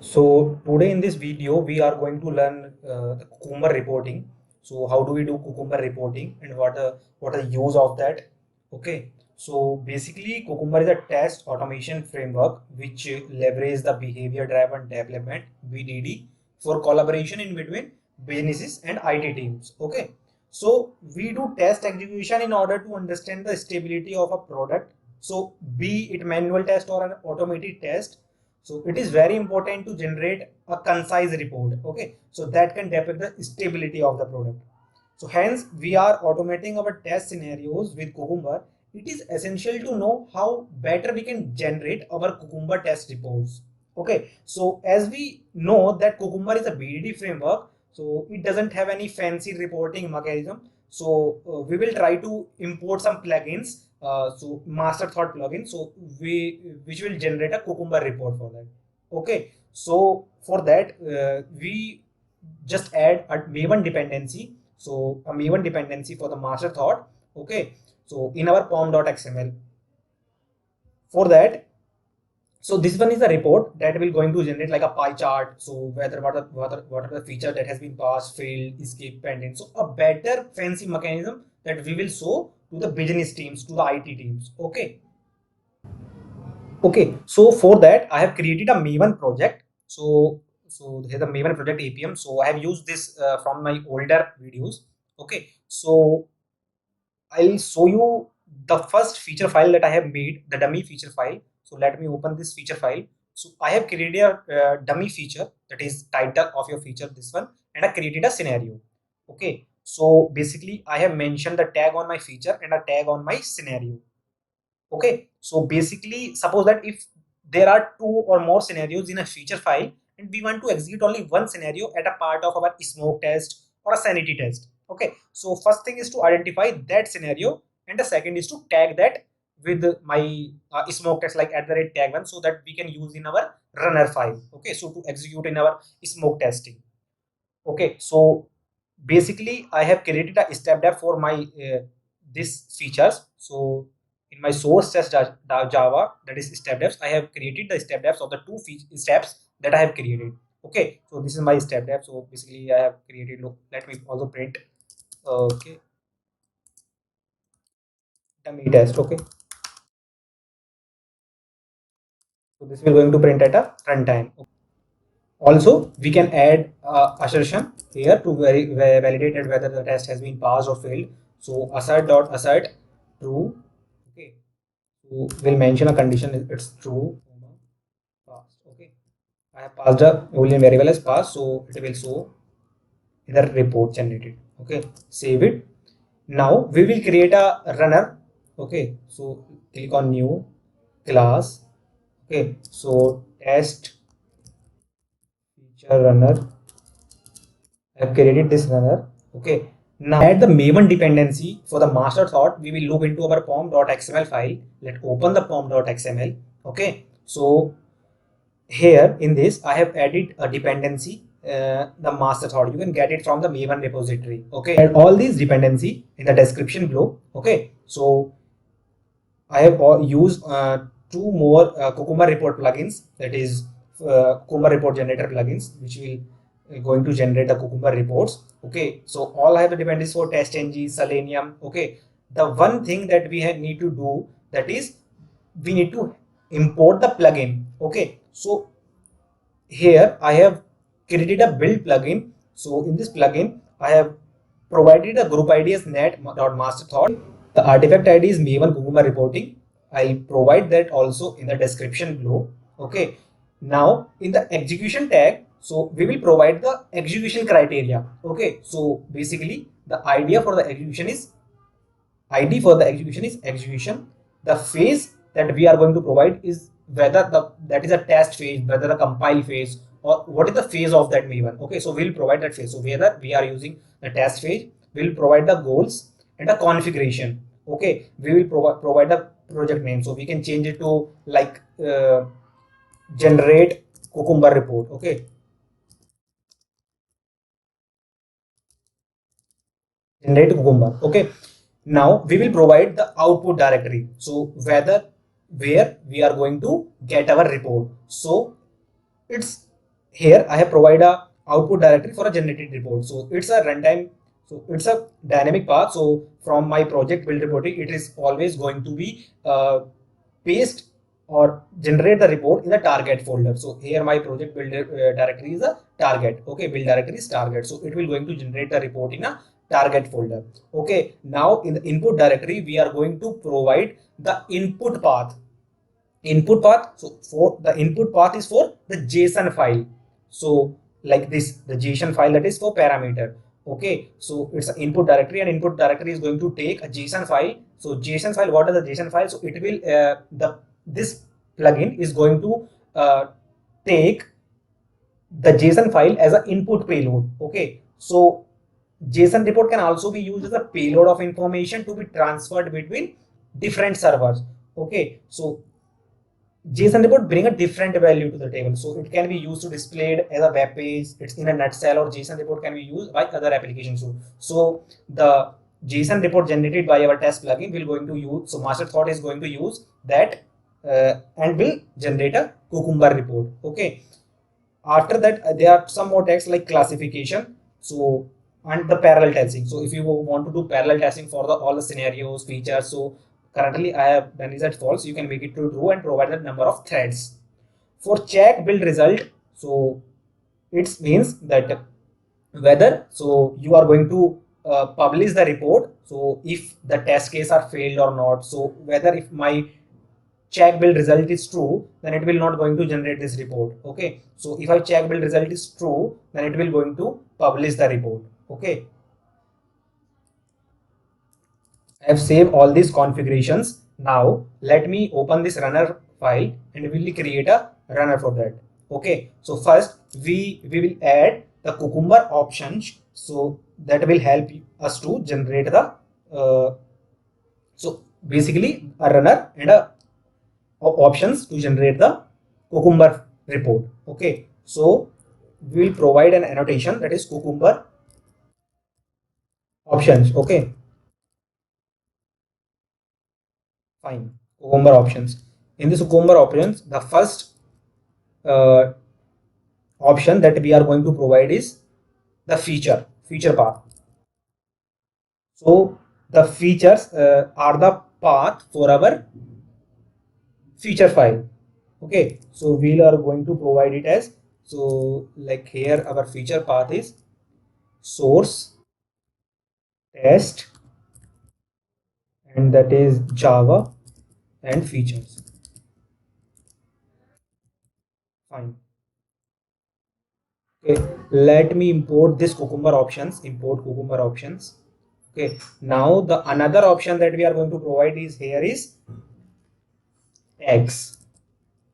So today in this video we are going to learn the Cucumber reporting. So how do we do Cucumber reporting and what are the use of that? Okay. So basically Cucumber is a test automation framework which leverages the behavior driven development BDD for collaboration in between businesses and IT teams. Okay. So we do test execution in order to understand the stability of a product. So be it manual test or an automated test, so it is very important to generate a concise report, okay, so that can depict the stability of the product. So hence we are automating our test scenarios with Cucumber. It is essential to know how better we can generate our Cucumber test reports. Okay, so as we know that Cucumber is a BDD framework, so it doesn't have any fancy reporting mechanism. So we will try to import some plugins, so master thought plugin, so we which will generate a Cucumber report for that. Okay, so for that we just add a Maven dependency, so a Maven dependency for the master thought. Okay, so in our pom.xml, for that, so this one is the report that will going to generate like a pie chart. So whether what are the feature that has been passed, failed, escape, pending. So a better fancy mechanism that we will show to the business teams, to the IT teams. Okay. Okay. So for that, I have created a Maven project. So here's the Maven project APM. So I have used this from my older videos. Okay. So I'll show you the first feature file that I have made, the dummy feature file. So let me open this feature file. So I have created a dummy feature, that is title of your feature, this one, and I created a scenario. Okay. So basically I have mentioned the tag on my feature and a tag on my scenario. Okay. So basically suppose that if there are two or more scenarios in a feature file and we want to execute only one scenario at a part of our smoke test or a sanity test. Okay, so first thing is to identify that scenario, and the second is to tag that with my smoke test, like at the rate tag one, so that we can use in our runner file. Okay, so to execute in our smoke testing. Okay, so basically I have created a step depth for my this features. So in my source test Java, that is step depths, I have created the step depths of the two steps that I have created. Okay, so this is my step depth. So basically I have created, look, let me also print. Okay, dummy test. Okay, so this will going to print at a runtime. Also, we can add assertion here to validate whether the test has been passed or failed. So assert dot assert true. Okay, so we'll mention a condition, it's true, passed. Okay, I have passed a boolean variable as passed, so it will show the report generated. Okay, save it. Now we will create a runner. Okay, so click on new class. Okay, so test feature runner. I have created this runner. Okay. Now add the Maven dependency for the master thought. We will loop into our pom.xml file. Let's open the pom.xml. Okay. So here in this, I have added a dependency, the master thought. You can get it from the Maven repository. Okay. Add all these dependency in the description below. Okay. So I have used two more Cucumber report plugins, that is Cucumber report generator plugins, which will going to generate the Cucumber reports. Okay, so all I have the dependencies for TestNG, Selenium. Okay, the one thing that we need to do, that is we need to import the plugin. Okay, so here I have created a build plugin. So in this plugin, I have provided a group ID as net.master thought. The artifact ID is Maven Cucumber reporting. I'll provide that also in the description below. Okay. Now in the execution tag, so we will provide the execution criteria. Okay. So basically the idea for the execution is ID for the execution is execution. The phase that we are going to provide is whether that is a test phase, whether a compile phase, or what is the phase of that Maven. Okay, so we'll provide that phase. So whether we are using the test phase, we'll provide the goals and the configuration. Okay, we will provide the project name, so we can change it to like generate Cucumber report. Okay, generate Cucumber. Okay, now we will provide the output directory. So where we are going to get our report. So it's here I have provided a output directory for a generated report. So it's a runtime, so it's a dynamic path. So from my project build reporting, it is always going to be paste or generate the report in the target folder. So here my project build directory is a target. Okay, build directory is target. So it will going to generate the report in a target folder. Okay, now in the input directory, we are going to provide the input path. So for the input path is for the JSON file. So like this, the JSON file that is for parameter. Okay, so it's an input directory, and input directory is going to take a JSON file. So JSON file, what is the JSON file? So it will this plugin is going to take the JSON file as an input payload. Okay, so JSON report can also be used as a payload of information to be transferred between different servers. Okay, so JSON report bring a different value to the table. So it can be used to display it as a web page. It's in a nutshell, or JSON report can be used by other applications too. So the JSON report generated by our test plugin will going to use, so Masterthought is going to use that and will generate a Cucumber report. Okay. After that, there are some more text like classification. So and the parallel testing. So if you want to do parallel testing for all the scenarios, features, so currently I have done is at false. You can make it to true and provide the number of threads. For check build result, so it means that whether so you are going to publish the report. So if the test case are failed or not. So whether if my check build result is true, then it will not going to generate this report. Okay, so if I check build result is true, then it will going to publish the report. Okay, I have saved all these configurations. Now let me open this runner file and we will create a runner for that. Okay, so first we will add the Cucumber options, so that will help us to generate the so basically a runner and a options to generate the Cucumber report. Okay, so we will provide an annotation that is Cucumber options. Okay, fine. Cucumber options. In this Cucumber options, the first uh, option that we are going to provide is the feature path. So the features are the path for our feature file. Okay, so we are going to provide it as, so like here our feature path is source test, and that is Java and features. Fine. Okay, let me import this Cucumber options. Import Cucumber options. Okay, now the another option that we are going to provide is here is tags.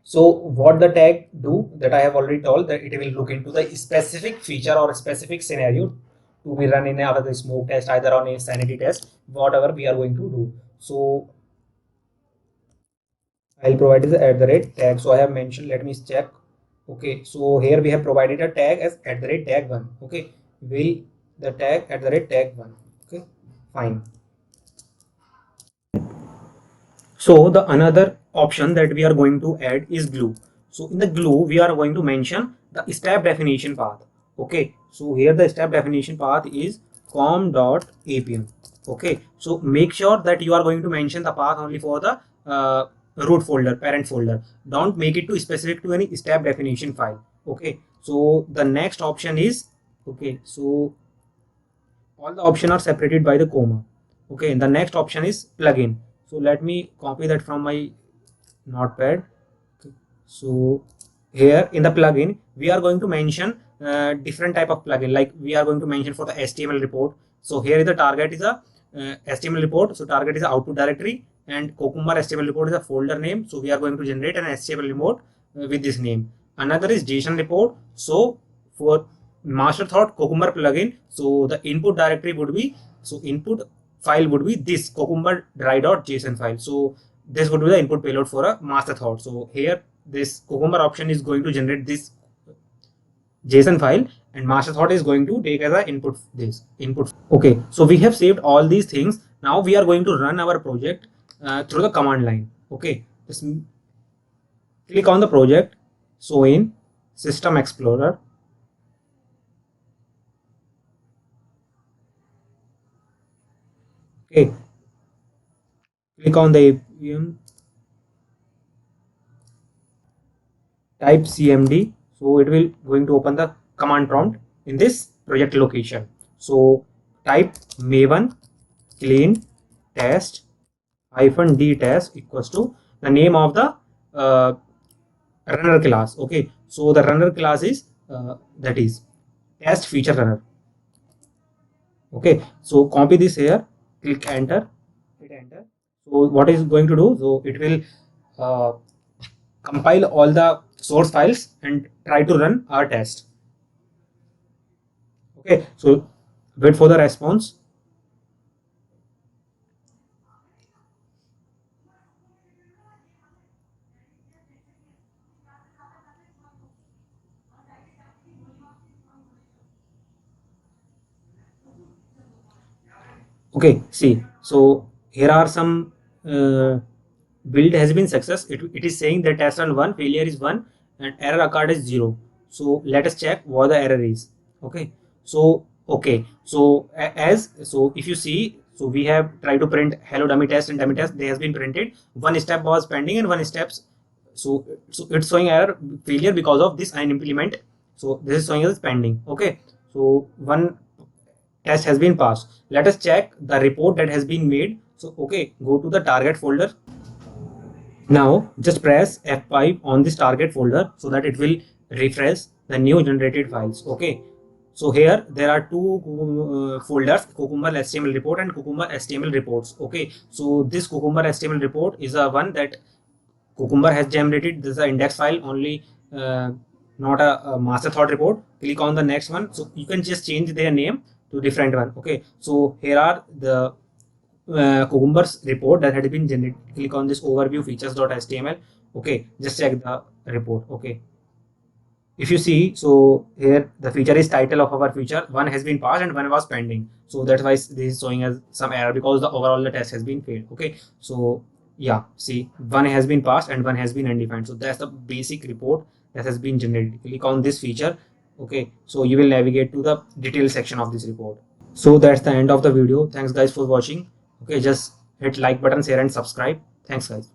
So what the tag do, that I have already told, that it will look into the specific feature or specific scenario to be run in either smoke test, either on a sanity test, whatever we are going to do. So I'll provide is @ tag. So I have mentioned, let me check. Okay, so here we have provided a tag as @tag1. Okay, will the tag @tag1. Okay, fine. So the another option that we are going to add is glue. So in the glue, we are going to mention the step definition path. Okay, so here the step definition path is com.apm. Okay, so make sure that you are going to mention the path only for the root folder, parent folder. Don't make it too specific to any step definition file. Okay, so the next option is, okay, so all the options are separated by the comma. Okay, and the next option is plugin. So let me copy that from my notepad. Okay. So here in the plugin, we are going to mention different type of plugin, like we are going to mention for the HTML report. So here is the target is a HTML report. So target is a output directory, and Cucumber HTML report is a folder name. So we are going to generate an HTML report with this name. Another is JSON report. So for Masterthought Cucumber plugin, so the input directory would be, so input file would be this Cucumber dry.json file. So this would be the input payload for a Masterthought. So here this Cucumber option is going to generate this JSON file, and Masterthought is going to take as a input this input. Okay, so we have saved all these things. Now we are going to run our project through the command line. Okay, just click on the project, so in System Explorer. Okay, click on the APM, type CMD. So it will going to open the command prompt in this project location. So type maven clean test -d test equals to the name of the runner class. Okay, so the runner class is that is test feature runner. Okay, so copy this here, click enter, hit enter. So what is going to do? So it will uh, compile all the source files and try to run our test. Okay, so wait for the response. Okay, see, so here are some build has been success. It is saying that test run 1 failure is 1 and error occurred is 0. So let us check what the error is. Okay, so as so if you see, so we have tried to print hello dummy test and dummy test, they has been printed. One step was pending and one steps, so it's showing error failure because of this unimplement. So this is showing as pending. Okay, so one test has been passed. Let us check the report that has been made. So okay, go to the target folder. Now just press F5 on this target folder so that it will refresh the new generated files. Okay, so here there are two folders, Cucumber HTML report and Cucumber HTML reports. Okay, so this Cucumber HTML report is a one that Cucumber has generated. This is an index file only, not a master thought report. Click on the next one. So you can just change their name to different one. Okay, so here are the Cucumber's report that had been generated. Click on this overview features.html. Okay, just check the report. Okay, if you see, so here the feature is title of our feature. One has been passed and one was pending. So that's why this is showing as some error because the overall the test has been failed. Okay, so yeah, see, one has been passed and one has been undefined. So that's the basic report that has been generated. Click on this feature. Okay, so you will navigate to the detail section of this report. So that's the end of the video. Thanks guys for watching. Okay, just hit like button, share and subscribe. Thanks guys.